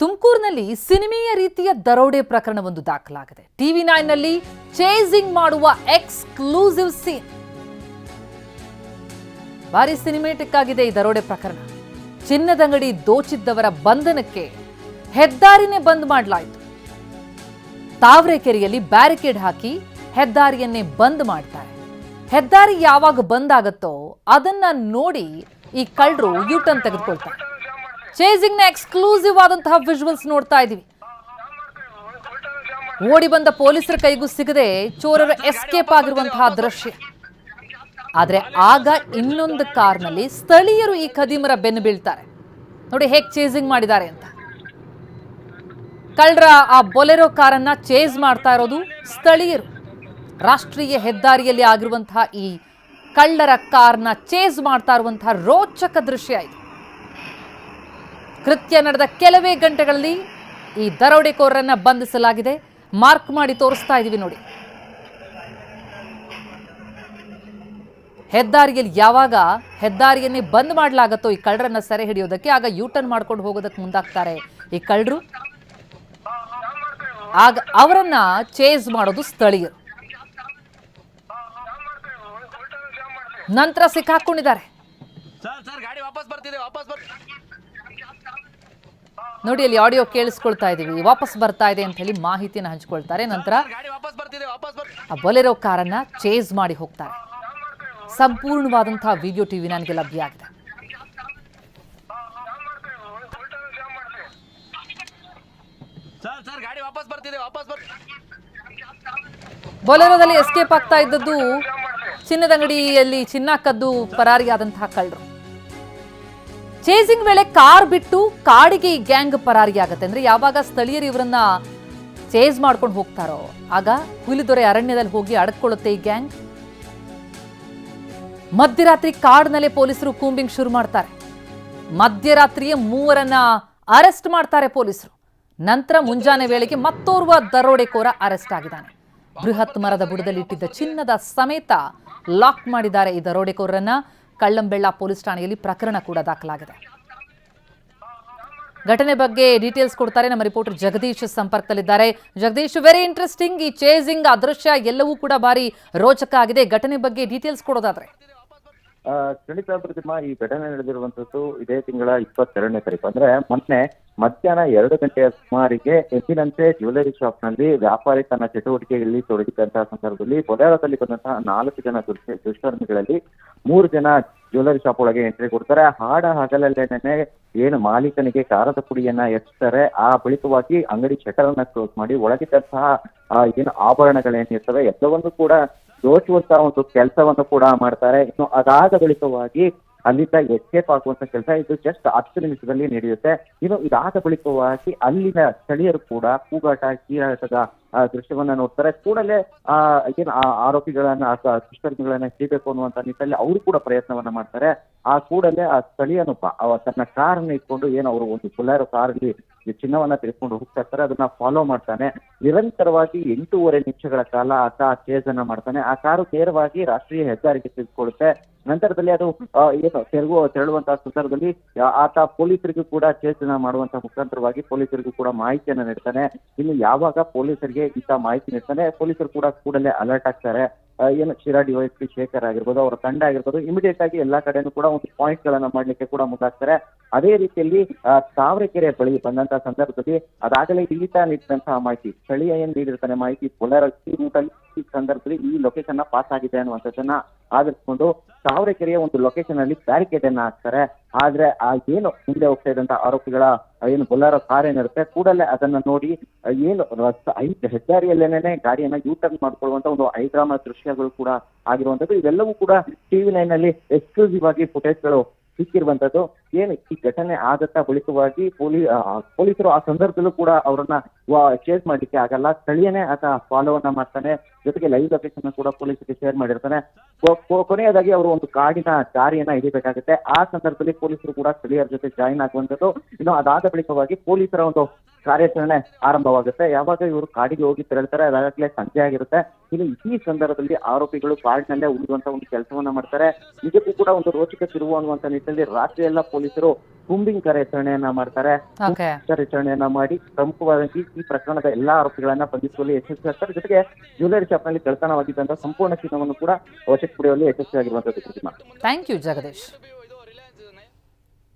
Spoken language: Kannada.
ತುಮಕೂರಿನಲ್ಲಿ ಸಿನಿಮೆಯ ರೀತಿಯ ದರೋಡೆ ಪ್ರಕರಣವೊಂದು ದಾಖಲಾಗಿದೆ. TV9 ನಲ್ಲಿ ಚೇಸಿಂಗ್ ಮಾಡುವ ಎಕ್ಸ್ಕ್ಲೂಸಿವ್ ಸೀನ್. ಭಾರಿ ಸಿನಿಮೆಟಿಕ್ ಆಗಿದೆ ಈ ದರೋಡೆ ಪ್ರಕರಣ. ಚಿನ್ನದಂಗಡಿ ದೋಚಿದ್ದವರ ಬಂಧನಕ್ಕೆ ಹೆದ್ದಾರಿನೇ ಬಂದ್ ಮಾಡಲಾಯಿತು. ತಾವರೆಕೆರೆಯಲ್ಲಿ ಬ್ಯಾರಿಕೇಡ್ ಹಾಕಿ ಹೆದ್ದಾರಿಯನ್ನೇ ಬಂದ್ ಮಾಡ್ತಾರೆ. ಹೆದ್ದಾರಿ ಯಾವಾಗ ಬಂದ್ ಆಗುತ್ತೋ ಅದನ್ನ ನೋಡಿ ಈ ಕಳ್ಳರು ಯೂಟರ್ನ್ ತೆಗೆದುಕೊಳ್ತಾರೆ. ಚೇಸಿಂಗ್ ನ ಎಕ್ಸ್ಕ್ಲೂಸಿವ್ ಆದಂತಹ ವಿಜುವಲ್ಸ್ ನೋಡ್ತಾ ಇದೀವಿ. ಓಡಿ ಬಂದ ಪೊಲೀಸರ ಕೈಗೂ ಸಿಗದೆ ಚೋರರು ಎಸ್ಕೇಪ್ ಆಗಿರುವಂತಹ ದೃಶ್ಯ. ಆದ್ರೆ ಆಗ ಇನ್ನೊಂದು ಕಾರ್ನಲ್ಲಿ ಸ್ಥಳೀಯರು ಈ ಖದೀಮರ ಬೆನ್ನು ಬೀಳ್ತಾರೆ. ನೋಡಿ ಹೇಗೆ ಚೇಸಿಂಗ್ ಮಾಡಿದ್ದಾರೆ ಅಂತ. ಕಳ್ಳರ ಆ ಬೊಲೆರೋ ಕಾರನ್ನ ಚೇಸ್ ಮಾಡ್ತಾ ಇರೋದು ಸ್ಥಳೀಯರು. ರಾಷ್ಟ್ರೀಯ ಹೆದ್ದಾರಿಯಲ್ಲಿ ಆಗಿರುವಂತಹ ಈ ಕಳ್ಳರ ಕಾರ್ನ ಚೇಸ್ ಮಾಡ್ತಾ ಇರುವಂತಹ ರೋಚಕ ದೃಶ್ಯ ಇದು. ಕೃತ್ಯ ನಡೆದ ಕೆಲವೇ ಗಂಟೆಗಳಲ್ಲಿ ಈ ದರೋಡೆಕೋರರನ್ನ ಬಂಧಿಸಲಾಗಿದೆ. ಮಾರ್ಕ್ ಮಾಡಿ ತೋರಿಸ್ತಾ ಇದೀವಿ ನೋಡಿ. ಹೆದ್ದಾರಿಯಲ್ಲಿ ಯಾವಾಗ ಹೆದ್ದಾರಿಯನ್ನೇ ಬಂದ್ ಮಾಡಲಾಗತ್ತೋ ಈ ಕಳ್ಳರನ್ನ ಸೆರೆ ಹಿಡಿಯೋದಕ್ಕೆ, ಆಗ ಯೂಟರ್ನ್ ಮಾಡ್ಕೊಂಡು ಹೋಗೋದಕ್ಕೆ ಮುಂದಾಗ್ತಾರೆ ಈ ಕಳ್ಳರು. ಆಗ ಅವರನ್ನ ಚೇಸ್ ಮಾಡೋದು ಸ್ಥಳೀಯರು. ನಂತರ ಸಿಕ್ಕಾಕೊಂಡಿದ್ದಾರೆ ನೋಡಿ. ಅಲ್ಲಿ ಆಡಿಯೋ ಕೇಳಿಸ್ಕೊಳ್ತಾ ಇದೀವಿ. ವಾಪಸ್ ಬರ್ತಾ ಇದೆ ಅಂತ ಹೇಳಿ ಮಾಹಿತಿಯನ್ನು ಹಂಚ್ಕೊಳ್ತಾರೆ. ನಂತರ ಆ ಬೊಲೆರೋ ಕಾರನ್ನ ಚೇಸ್ ಮಾಡಿ ಹೋಗ್ತಾರೆ. ಸಂಪೂರ್ಣವಾದಂತಹ ವಿಡಿಯೋ TV9ಗೆ ಲಭ್ಯ ಆಗಿದೆ. ಬೊಲೆರೋದಲ್ಲಿ ಎಸ್ಕೇಪ್ ಆಗ್ತಾ ಇದ್ದದ್ದು ಚಿನ್ನದಂಗಡಿಯಲ್ಲಿ ಚಿನ್ನ ಕದ್ದು ಪರಾರಿಯಾದಂತಹ ಕಳ್ಳರು. ಚೇಸಿಂಗ್ ವೇಳೆ ಕಾರ್ ಬಿಟ್ಟು ಕಾಡಿಗೆ ಈ ಗ್ಯಾಂಗ್ ಪರಾರಿಯಾಗತ್ತೆ. ಅಂದ್ರೆ ಯಾವಾಗ ಸ್ಥಳೀಯರು ಇವರನ್ನ ಚೇಸ್ ಮಾಡ್ಕೊಂಡು ಹೋಗ್ತಾರೋ ಆಗ ಹುಲಿದೊರೆ ಅರಣ್ಯದಲ್ಲಿ ಹೋಗಿ ಅಡಕೊಳ್ಳುತ್ತೆ ಈ ಗ್ಯಾಂಗ್. ಮಧ್ಯರಾತ್ರಿ ಕಾಡಿನಲ್ಲೇ ಪೊಲೀಸರು ಕೂಂಬಿಂಗ್ ಶುರು ಮಾಡ್ತಾರೆ. ಮಧ್ಯರಾತ್ರಿಯೇ 3 ಅರೆಸ್ಟ್ ಮಾಡ್ತಾರೆ ಪೊಲೀಸರು. ನಂತರ ಮುಂಜಾನೆ ವೇಳೆಗೆ ಮತ್ತೋರ್ವ ದರೋಡೆಕೋರ ಅರೆಸ್ಟ್ ಆಗಿದ್ದಾನೆ. ಬೃಹತ್ ಮರದ ಬುಡದಲ್ಲಿ ಇಟ್ಟಿದ್ದ ಚಿನ್ನದ ಸಮೇತ ಲಾಕ್ ಮಾಡಿದ್ದಾರೆ ಈ ದರೋಡೆಕೋರರನ್ನ. ಕಳ್ಳಂಬೆಳ್ಳ ಪೊಲೀಸ್ ಠಾಣೆಯಲ್ಲಿ ಪ್ರಕರಣ ಕೂಡ ದಾಖಲಾಗಿದೆ. ಘಟನೆ ಬಗ್ಗೆ ಡೀಟೇಲ್ಸ್ ಕೊಡ್ತಾರೆ ನಮ್ಮ ರಿಪೋರ್ಟರ್ ಜಗದೀಶ್ ಸಂಪರ್ಕದಲ್ಲಿದ್ದಾರೆ. Jagadish, very interesting. ಈ ಚೇಸಿಂಗ್ ಅದೃಶ್ಯ ಎಲ್ಲವೂ ಕೂಡ ಭಾರಿ ರೋಚಕ ಆಗಿದೆ. ಘಟನೆ ಬಗ್ಗೆ ಡೀಟೇಲ್ಸ್ ಕೊಡೋದಾದ್ರೆ. ಖಂಡಿತ ಪ್ರತಿಮಾ, ಈ ಘಟನೆ ನಡೆದಿರುವಂತದ್ದು ಇದೇ ತಿಂಗಳ 22ನೇ ತಾರೀಕು, ಅಂದ್ರೆ ಮೊನ್ನೆ ಮಧ್ಯಾಹ್ನ 2 ಗಂಟೆಯ ಸುಮಾರಿಗೆ ಎಂದಿನಂತೆ ಜ್ಯುವೆಲರಿ ಶಾಪ್ ನಲ್ಲಿ ವ್ಯಾಪಾರಿ ತನ್ನ ಚಟುವಟಿಕೆಯಲ್ಲಿ ತೊಡಗಿದ್ದಂತಹ ಸಂದರ್ಭದಲ್ಲಿ ಬೊಲೆರೋದಲ್ಲಿ ಬಂದಂತಹ 4 ಜನ ದುಷ್ಕರ್ಮಿಗಳಲ್ಲಿ 3 ಜನ ಜ್ಯುವೆಲರಿ ಶಾಪ್ ಒಳಗೆ ಎಂಟ್ರಿ ಕೊಡ್ತಾರೆ. ಹಗಲಲ್ಲೇನೆ ಏನು ಮಾಲೀಕನಿಗೆ ಖಾರದ ಪುಡಿಯನ್ನ ಎಚ್ತಾರೆ. ಆ ಬಳಿಕವಾಗಿ ಅಂಗಡಿ ಶಟರ್ ಅನ್ನ ಕ್ಲೋಸ್ ಮಾಡಿ ಒಳಗಿದ್ದಂತಹ ಏನು ಆಭರಣಗಳೇನಿರ್ತವೆ ಎಲ್ಲವನ್ನೂ ಕೂಡ ದೋಚುವಂತಹ ಒಂದು ಕೆಲಸವನ್ನು ಕೂಡ ಮಾಡ್ತಾರೆ. ಇನ್ನು ಅದಾದ ಬಳಿಕವಾಗಿ ಅಲ್ಲಿಂದ ಎಸ್ಕೇಪ್ ಆಗುವಂತ ಕೆಲಸ ಇದು ಜಸ್ಟ್ 10 ನಿಮಿಷದಲ್ಲಿ ನಡೆಯುತ್ತೆ. ಇನ್ನು ಇದಾದ ಬಳಿಕವಾಗಿ ಅಲ್ಲಿನ ಸ್ಥಳೀಯರು ಕೂಡ ಕೂಗಾಟ ಕೀರಾಟದ ದೃಶ್ಯವನ್ನ ನೋಡ್ತಾರೆ. ಕೂಡಲೇ ಏನು ಆರೋಪಿಗಳನ್ನ ದುಷ್ಕರ್ಮಿಗಳನ್ನ ಹಿಡಿಬೇಕು ಅನ್ನುವಂತ ನಿಟ್ಟಿನಲ್ಲಿ ಅವರು ಕೂಡ ಪ್ರಯತ್ನವನ್ನ ಮಾಡ್ತಾರೆ. ಆ ಕೂಡಲೇ ಆ ಸ್ಥಳೀಯನೊಬ್ಬ ತನ್ನ ಕಾರನ್ನ ಇಟ್ಕೊಂಡು ಏನು ಅವರು ಒಂದು ಬೊಲೆರೋ ಕಾರಲ್ಲಿ ಚಿನ್ನವನ್ನ ತೆಗೆದುಕೊಂಡು ಹೋಗ್ತಾ ಇರ್ತಾರೆ. ಅದನ್ನ ಫಾಲೋ ಮಾಡ್ತಾನೆ. ನಿರಂತರವಾಗಿ 8.5 ನಿಮಿಷಗಳ ಕಾಲ ಆತ ಚೇಸ್ ಅನ್ನ ಮಾಡ್ತಾನೆ. ಆ ಕಾರು ನೇರವಾಗಿ ರಾಷ್ಟ್ರೀಯ ಹೆದ್ದಾರಿಗೆ ತೆಗೆದುಕೊಳ್ಳುತ್ತೆ. ನಂತರದಲ್ಲಿ ಅದು ಏನು ತೆರಳುವಂತಹ ಸಂದರ್ಭದಲ್ಲಿ ಆತ ಪೊಲೀಸರಿಗೂ ಕೂಡ ಚೇಸ್ ಅನ್ನ ಮಾಡುವಂತಹ ಮುಖಾಂತರವಾಗಿ ಪೊಲೀಸರಿಗೂ ಕೂಡ ಮಾಹಿತಿಯನ್ನ ನೀಡ್ತಾನೆ. ಇನ್ನು ಯಾವಾಗ ಪೊಲೀಸರಿಗೆ ಈತ ಮಾಹಿತಿ ನೀಡ್ತಾನೆ, ಪೊಲೀಸರು ಕೂಡ ಕೂಡಲೇ ಅಲರ್ಟ್ ಆಗ್ತಾರೆ. ಏನು ಶಿರಾ DYSP ಶೇಖರ್ ಆಗಿರ್ಬೋದು, ಅವರ ತಂಡ ಆಗಿರ್ಬೋದು, ಇಮಿಡಿಯೇಟ್ ಆಗಿ ಎಲ್ಲಾ ಕಡೆನೂ ಕೂಡ ಒಂದು ಪಾಯಿಂಟ್ ಗಳನ್ನ ಮಾಡ್ಲಿಕ್ಕೆ ಕೂಡ ಮುಂದಾಗ್ತಾರೆ. ಅದೇ ರೀತಿಯಲ್ಲಿ ತಾವರೆಕೆರೆ ಬಳಿ ಬಂದಂತಹ ಸಂದರ್ಭದಲ್ಲಿ ಅದಾಗಲೇ ಈತ ನೀಡಿದಂತಹ ಮಾಹಿತಿ, ಸ್ಥಳೀಯ ಏನ್ ನೀಡಿರ್ತಾನೆ ಮಾಹಿತಿ, ಬೊಲೆರೋ ಈ ರೂಟಲ್ಲಿ ಈ ಸಂದರ್ಭದಲ್ಲಿ ಈ ಲೊಕೇಶನ್ ನ ಪಾಸ್ ಆಗಿದೆ ಅನ್ನುವಂಥದ್ದನ್ನ ಆಧರಿಸಿಕೊಂಡು ತಾವರೆಕೆರೆಯ ಒಂದು ಲೊಕೇಶನ್ ಅಲ್ಲಿ ಬ್ಯಾರಿಕೇಡ್ ಅನ್ನ ಹಾಕ್ತಾರೆ. ಆದ್ರೆ ಆ ಏನು ಮುಂದೆ ಹೋಗ್ತಾ ಇದ್ದಂತಹ ಆರೋಪಿಗಳ ಏನು ಬೊಲೆರೋ ಕಾರ್ ಏನಿರುತ್ತೆ ಕೂಡಲೇ ಅದನ್ನ ನೋಡಿ ಏನು ಹೆದ್ದಾರಿಯಲ್ಲೇನೆ ಗಾಡಿಯನ್ನ ಯೂಟರ್ನ್ ಮಾಡ್ಕೊಳ್ಳುವಂತ ಒಂದು ಐಡ್ರಾಮಾ ದೃಶ್ಯಗಳು ಕೂಡ ಆಗಿರುವಂತದ್ದು. ಇವೆಲ್ಲವೂ ಕೂಡ TV9 ನಲ್ಲಿ ಎಕ್ಸ್ಕ್ಲೂಸಿವ್ ಆಗಿ ಫುಟೇಜ್ಗಳು ಸಿಕ್ಕಿರುವಂತದ್ದು. ಏನು ಈ ಘಟನೆ ಆದತ್ತ ಬಳಿಕವಾಗಿ ಪೊಲೀಸರು ಆ ಸಂದರ್ಭದಲ್ಲೂ ಕೂಡ ಅವರನ್ನ ಚೇಸ್ ಮಾಡ್ಲಿಕ್ಕೆ ಆಗಲ್ಲ. ಸ್ಥಳೀಯನೇ ಆತ ಫಾಲೋವನ್ನ ಮಾಡ್ತಾನೆ. ಜೊತೆಗೆ ಲೈವ್ ಲೊಕೇಶನ್ ಕೂಡ ಪೊಲೀಸರಿಗೆ ಶೇರ್ ಮಾಡಿರ್ತಾನೆ. ಕೊನೆಯದಾಗಿ ಅವರು ಒಂದು ಕಾಡಿನ ದಾರಿಯನ್ನ ಹಿಡಿಬೇಕಾಗುತ್ತೆ. ಆ ಸಂದರ್ಭದಲ್ಲಿ ಪೊಲೀಸರು ಕೂಡ ಸ್ಥಳೀಯರ ಜೊತೆ ಜಾಯಿನ್ ಆಗುವಂತದ್ದು. ಇನ್ನು ಅದಾದ ಬಳಿಕವಾಗಿ ಪೊಲೀಸರ ಒಂದು ಕಾರ್ಯಾಚರಣೆ ಆರಂಭವಾಗುತ್ತೆ. ಯಾವಾಗ ಇವರು ಕಾಡಿಗೆ ಹೋಗಿ ತೆರಳ್ತಾರೆ ಅದಾಗಲೇ ಸಂಜೆ ಆಗಿರುತ್ತೆ. ಇನ್ನು ಈ ಸಂದರ್ಭದಲ್ಲಿ ಆರೋಪಿಗಳು ಕಾಡಿನಲ್ಲೇ ಉಳಿದುವಂತ ಒಂದು ಕೆಲಸವನ್ನ ಮಾಡ್ತಾರೆ. ನಿಜಕ್ಕೂ ಕೂಡ ಒಂದು ರೋಚಕ ತಿರುವು ಅನ್ನುವಂತ ನಿಟ್ಟಿನಲ್ಲಿ ರಾತ್ರಿ ಎಲ್ಲ ಪೊಲೀಸರು ಕೂಂಬಿಂಗ್ ಕಾರ್ಯಾಚರಣೆಯನ್ನ ಮಾಡ್ತಾರೆ. ಓಕೆ. ಕಾರ್ಯಾಚರಣೆಯನ್ನ ಮಾಡಿ ಪ್ರಮುಖವಾಗಿ ಈ ಪ್ರಕರಣದ ಎಲ್ಲಾ ಆರೋಪಿಗಳನ್ನ ಬಂಧಿಸುವಲ್ಲಿ ಯಶಸ್ವಿಯಾಗ್ತಾರೆ. ಜೊತೆಗೆ ಜ್ಯುವೆಲರಿ ಶಾಪ್ ನಲ್ಲಿ ಕಳ್ಳತನವಾಗಿದ್ದಂತಹ ಸಂಪೂರ್ಣ ಚಿನ್ನವನ್ನು ಕೂಡ ವಶಕ್ಕೆ ಪಡೆಯುವಲ್ಲಿ ಯಶಸ್ವಿಯಾಗಿರುವಂತದ್ದು. Thank you Jagadish.